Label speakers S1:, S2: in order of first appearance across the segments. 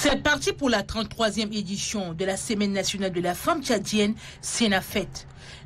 S1: C'est parti pour la 33e édition de la Semaine nationale de la femme tchadienne, Senafet.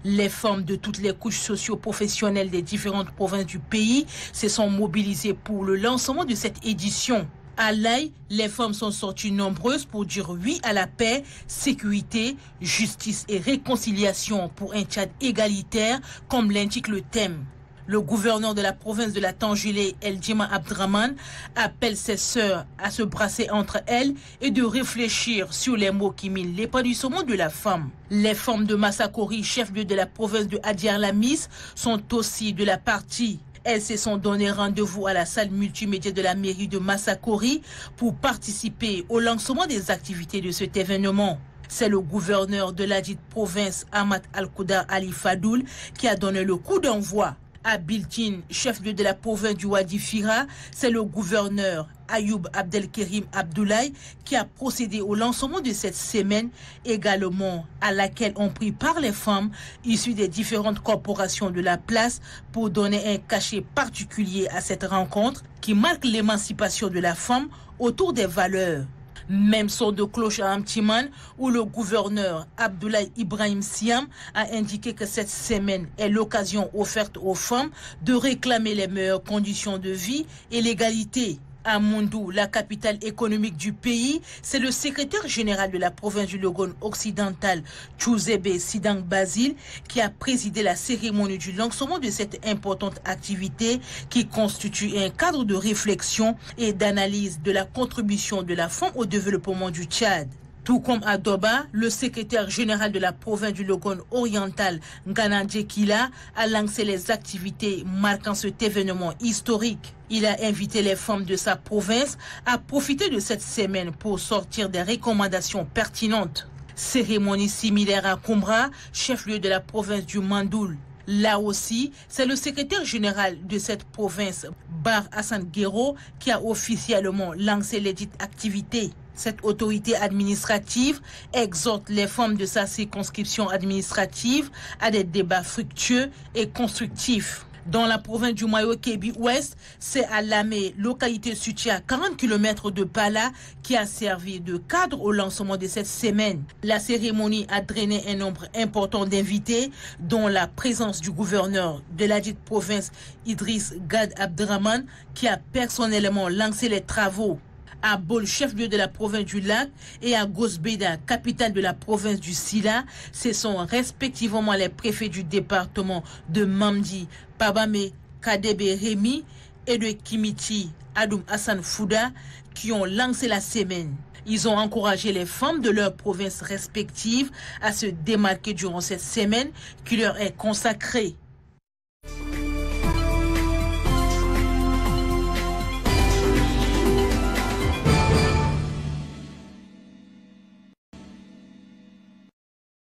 S1: Les femmes de toutes les couches socio-professionnelles des différentes provinces du pays se sont mobilisées pour le lancement de cette édition. À l'Aï, les femmes sont sorties nombreuses pour dire oui à la paix, sécurité, justice et réconciliation pour un Tchad égalitaire, comme l'indique le thème. Le gouverneur de la province de la Tangélé, Eldjima Abdraman, appelle ses sœurs à se brasser entre elles et de réfléchir sur les mots qui minent l'épanouissement de la femme. Les femmes de Massakori, chef-lieu de la province de Adiar-Lamis, sont aussi de la partie. Elles se sont donné rendez-vous à la salle multimédia de la mairie de Massakori pour participer au lancement des activités de cet événement. C'est le gouverneur de la dite province, Ahmad Al-Kouda Ali Fadoul, qui a donné le coup d'envoi. À Biltin, chef-lieu de la province du Wadi Fira, c'est le gouverneur Ayoub Abdelkerim Abdoulaye qui a procédé au lancement de cette semaine, également à laquelle ont pris part les femmes issues des différentes corporations de la place pour donner un cachet particulier à cette rencontre qui marque l'émancipation de la femme autour des valeurs. Même son de cloche à Amtiman, où le gouverneur Abdoulaye Ibrahim Siam a indiqué que cette semaine est l'occasion offerte aux femmes de réclamer les meilleures conditions de vie et l'égalité. À Moundou, la capitale économique du pays, c'est le secrétaire général de la province du Logone occidental, Tchouzébé Sidang Basile, qui a présidé la cérémonie du lancement de cette importante activité qui constitue un cadre de réflexion et d'analyse de la contribution de la femme au développement du Tchad. Tout comme à Doba, le secrétaire général de la province du Logone oriental, Ngana Djekila, a lancé les activités marquant cet événement historique. Il a invité les femmes de sa province à profiter de cette semaine pour sortir des recommandations pertinentes. Cérémonie similaire à Koumbra, chef-lieu de la province du Mandoul. Là aussi, c'est le secrétaire général de cette province, Bar Hassan Guéro, qui a officiellement lancé les dites activités. Cette autorité administrative exhorte les femmes de sa circonscription administrative à des débats fructueux et constructifs. Dans la province du Mayo-Kébi-Ouest, c'est à Lamé, localité située à 40 km de Pala, qui a servi de cadre au lancement de cette semaine. La cérémonie a drainé un nombre important d'invités, dont la présence du gouverneur de la dite province, Idriss Gad Abdraman, qui a personnellement lancé les travaux. À Bol, chef-lieu de la province du Lac, et à Gosbeda, capitale de la province du Sila, ce sont respectivement les préfets du département de Mamdi, Pabame, Kadebe Rémi et de Kimiti, Adoum Hassan Fouda, qui ont lancé la semaine. Ils ont encouragé les femmes de leurs provinces respectives à se démarquer durant cette semaine qui leur est consacrée.